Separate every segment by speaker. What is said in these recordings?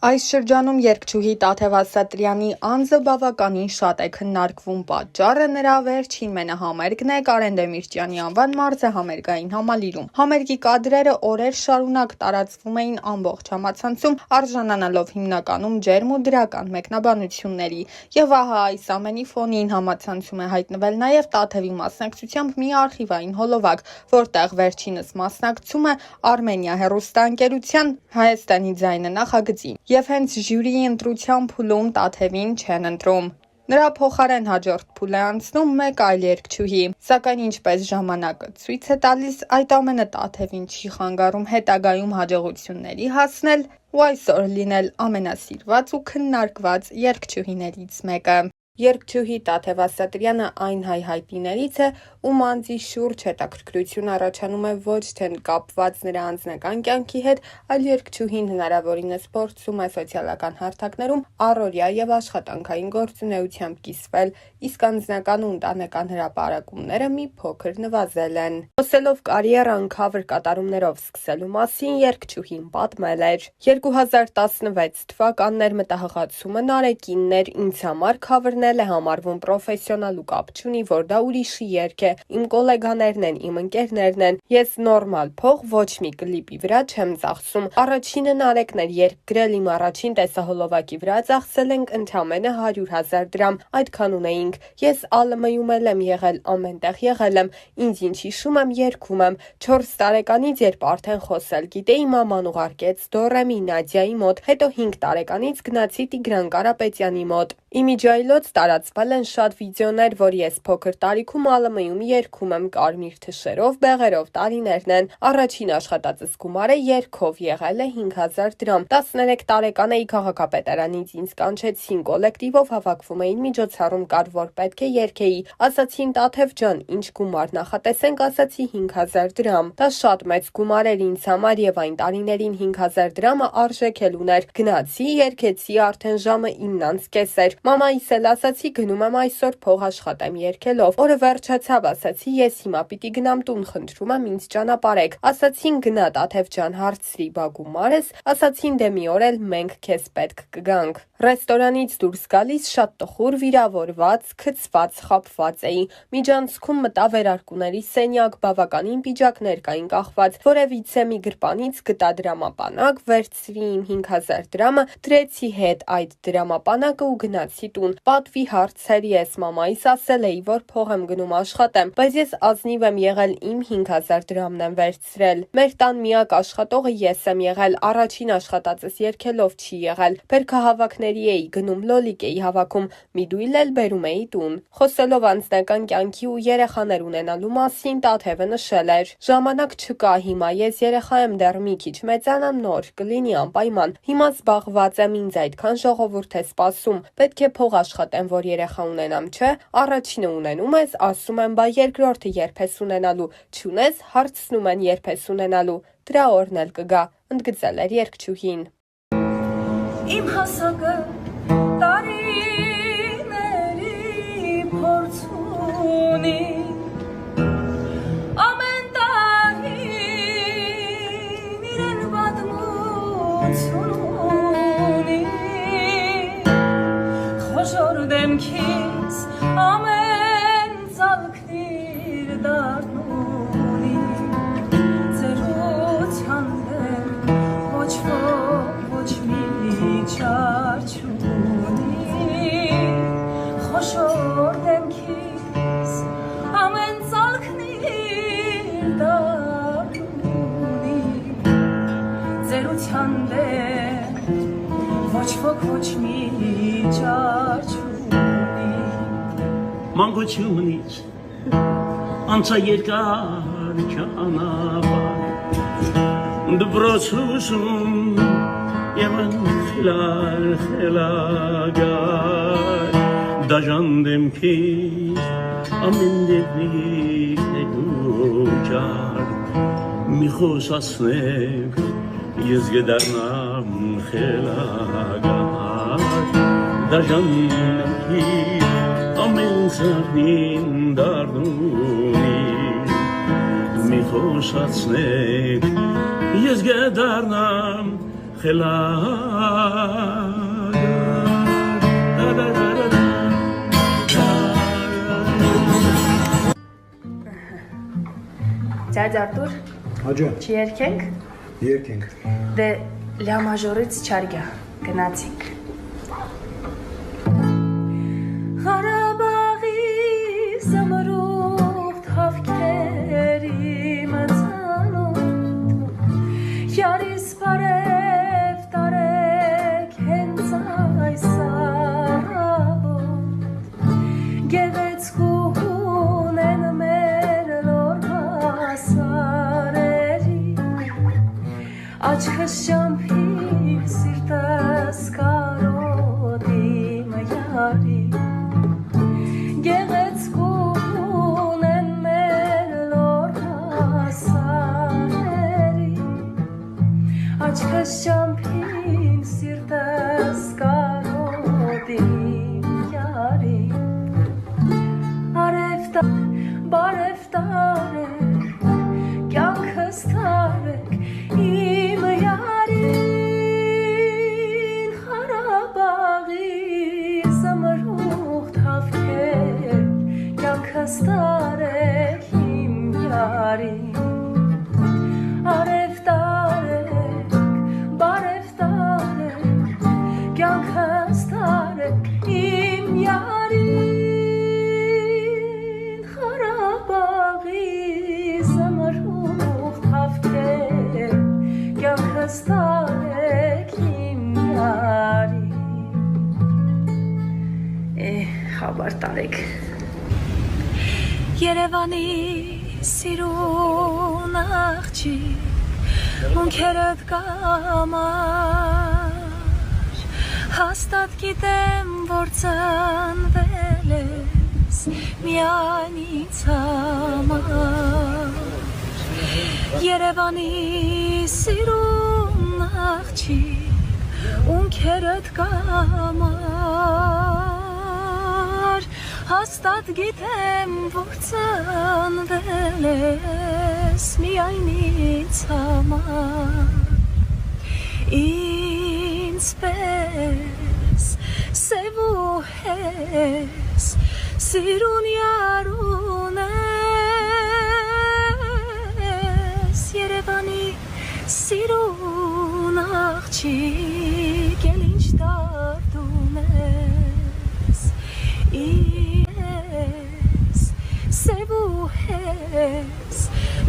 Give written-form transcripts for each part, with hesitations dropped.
Speaker 1: Այս շրջանում երգչուհի Տաթև Ասատրյանի անձը բավականին շատ է քննարկվում, պատճառը նրա վերջին մենահամերգն է Կարեն Դեմիրճյանի անվան մարզահամերգային համալիրում։ Համերգի կադրերը օրեր շարունակ տարածվում էին ամբողջ համացանցում, արժանանալով հիմնականում ջերմ ու դրական մեկնաբանությունների։ Եվ ահա այս ամենի ֆոնին համացանցում է հայտնվել նաև Տաթևի մասնակցությամբ մի արխիվային հոլովակ, որտեղ վերջինս մասնակցում է Արմենիա հեռուստաընկերության «Հայաստանի ձայնը» նախագծին։ Եվ հենց ժյուրիի ընտրության փուլում Տաթևին չեն ընտրում։ Նրա փոխարեն հաջորդ փուլ է անցնում մեկ այլ երգչուհի, սակայն ինչպես ժամանակը ցույց է տալիս, այդ ամենը Տաթևին չի խանգարում հետագայում հաջողությունների հասնել ու այսօր լինել ամենասիրված ու քննարկված երգչուհիներից մեկը։ Երգչուհի Տաթև Ասատրյանը այն հայհայտիներից է, ում անձի շուրջ հետաքրքրություն առաջանում է ոչ թե կապված նրա անձնական կյանքի հետ, այլ երգչուհին հնարավորինս փորձում է սոցիալական հարթակներում առօրյա եւ աշխատանքային գործունեությամբ կիսվել, իսկ անձնական ու ընտանեկան հրապարակումները մի փոքր նվազել են։ Խոսելով կարիերան քավր կատարումներով սկսելու մասին, երգչուհին պատմել էր. 2016 թվականներ մտահղացումը Նարեկինն էր, ինձ համար քավրն է համարվում պրոֆեսիոնալ ու կապ չունի, որ դա ուրիշի երգ է, իմ կոլեգաներն են, իմ ընկերներն են, ես նորմալ փող ոչ մի կլիպի վրա չեմ ծախսում։ Առաջինը Նարեկն էր երգ գրել, իմ առաջին տեսահոլովակի վրա ծախսել ենք ընդամենը 100,000 դրամ, այդքան ունեինք։ Ես ԱԼՄ-ում եմ եղել, ամենտեղ եղել եմ, ինձ ինչ հիշում եմ, երգում եմ։ 4 տարեկանից, երբ արդեն խոսել գիտեի, մաման ուղարկեց Դորեմի Նադյայի մոտ, հետո 5 տարեկանից գնացի Տիգրան Կարապետյանի մոտ։ Իմիջայլոց տարածվել են շատ վիդեոներ, որ ես փոքր տարիքում ԱԼՄ-ում երգում եմ կարմիր թշերով, բեղերով, տարիներն են։ Առաջին աշխատածս գումարը երգով եղել է 5,000 դրամ։ 13 տարեկան էի, քաղաքապետարանից ինձ կանչեցին, կոլեկտիվով հավաքվում էին, միջոցառում կար, որ պետք է երգեի։ Ասացին Տաթև ջան, ինչ գումար նախատեսենք, ասացի 5,000 դրամ։ Դա շատ մեծ գումար էր ինձ համար եւ այն տարիներին 5,000 դրամը արժեք էլ ուներ։ Գնացի, երգեցի, արդեն ժամը 9:30 էր։ Մամայիս էլ ասացի գնում եմ այսօր փող աշխատեմ երգելով։ Օրը վերջացավ, ասացի ես հիմա պիտի գնամ տուն, խնդրում եմ ինձ ճանապարհեք։ Ասացին գնա Տաթև ջան, հարցրի բա գումարս, ասացին դե մի օր էլ մենք քեզ պետք կգանք։ Ռեստորանից դուրս գալիս շատ տխուր, վիրավորված, քցված, խաբված էի։ Միջանցքում մտա վերարկուների սենյակ, բավականին պիջակներ կային կախված, որևիցե մի գրպանից գտա դրամապանակ, վերցրի իմ 5,000 դրամը, դրեցի հետ այդ դրամապանակը ու գնացի տուն։ Պատվի հարցեր ես մամայիս ասել էի, որ փող եմ գնում աշխատեմ, բայց ես ազնիվ եմ եղել, իմ 5,000 դրամն եմ վերցրել։ Մեր տան միակ աշխատողը ես եմ եղել, առաջին աշխատածս երգելով չի եղել։ Բերքահավաքների էի գնում, լոլիկ էի հավաքում, մի դույլ էլ բերում էի տուն։ Խոսելով անձնական կյանքի ու երեխաներ ունենալու մասին, Տաթևը նշել էր. ժամանակ չկա հիմա, ես երեխա եմ, դեռ մի քիչ մեծանամ, նոր կլինի անպայման։ Հիմա զբաղված եմ, ինձ այդքան ժողովուրդ է սպասում, պետք է փող աշխատեմ, որ երեխա ունենամ, չէ։ Առաջինը ունենում ես, ասում եմ, բա երկրորդը երբ ես ունենալու, չունես, հարցնում են երբ ես ունենալու, դրա օրն էլ կգա, ընդգծել էր երգչուհին։
Speaker 2: Իմ հասակը տարիների փորձ ունի, ամեն տարին իրեն պատմություն ունի, խոշոր դեմքից ամեն ծալքնիր դառնում ունի, ծերության դեմ ոչ ոք ոչ մի չար չունի, խոշոր դեմքից ամեն ծալքնիր դառնում ունի, ծերության դեմ ոչ ոք ոչ մի չար չունի։
Speaker 3: Մանկությունից անցա երկար ճանապարհ, դպրոցում եւ խելագար, դաժան դեմքից ամեն դեպի կուճար, մի խոսացնեք, ես գդարնամ խելագար, դաժան դեմքից ամեն սաղնին դարդունի, մի խոսացնեք, ես գդարնամ
Speaker 2: Ձյաձ Արտուր,
Speaker 4: Հաջա,
Speaker 2: չերքենք,
Speaker 4: երկենք։
Speaker 2: դե լյա մաժորից չարգյա, գնացինք։ Հարաբաղի զմրուղտ հավքերի մծանոտ, յարիս պարև տարեք հենց այս առավոտ, գեղեցկուն են մեր լոր հասարերի, աչքս շամփի սիրտս կարոտի մյարի, գեղեցկուն են մեր լոր հասարերի, աչքս շամփին սիրտս կարոտի մյարի, բարև տարեք, կյանքս տարեք իմ յարին, Հարաբաղի զմրուղտ հավքեր, կյանքս տարեք իմ յարին, արև տարեք, բարև տարեք, կյանքս տարեք իմ յարին, Հարաբաղի զմրուղտ հավքեր, կյանքս տարեք իմ յարին, խաբար տարեք։ Երևանի սիրուն աղջիկ, ունքերդ կամար, հաստատ գիտեմ, որ ծնվել ես միայն ինձ համար, Երևանի սիրուն աղջիկ, ունքերդ կամար, հաստատ գիտեմ, որ ծնվել ես միայն ինձ համար, ինձ պես սև ու հես, սիրուն յար ունես, Երևանի սիրուն աղջիկ, էլ ինչ դարդում ես, ես սև ու հես,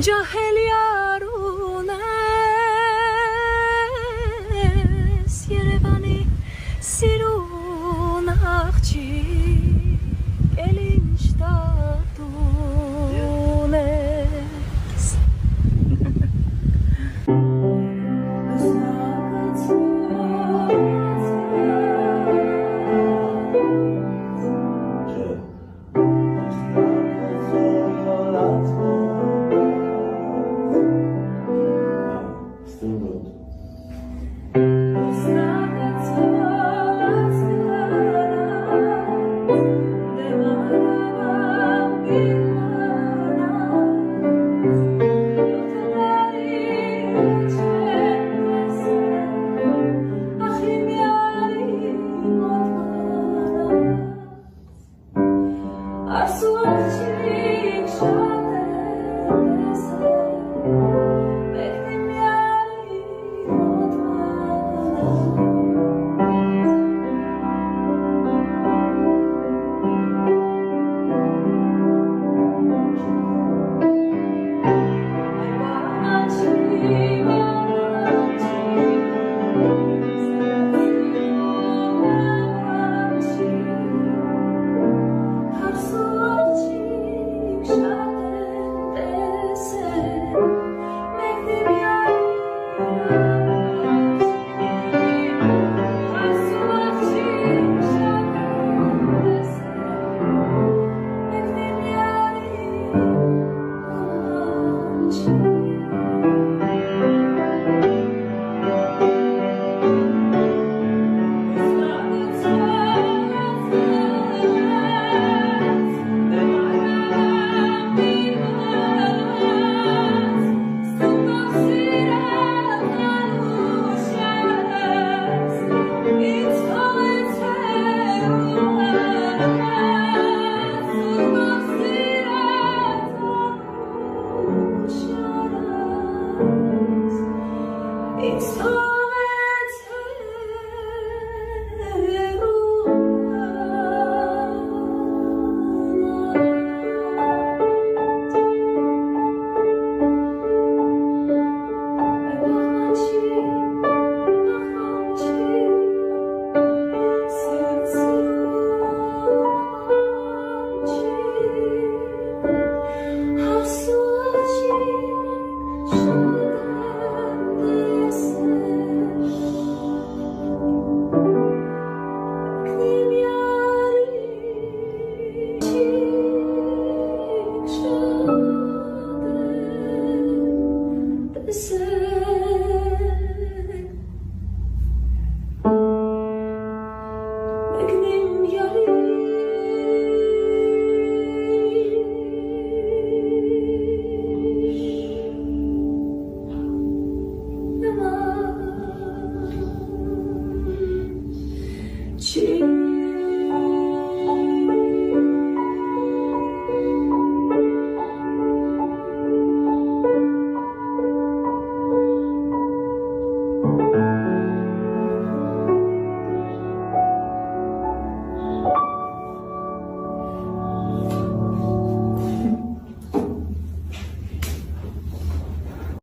Speaker 2: ջահել յար ունես, Երևանի սիրուն աղջիկ, էլ ինչ դարդում ես, It's hard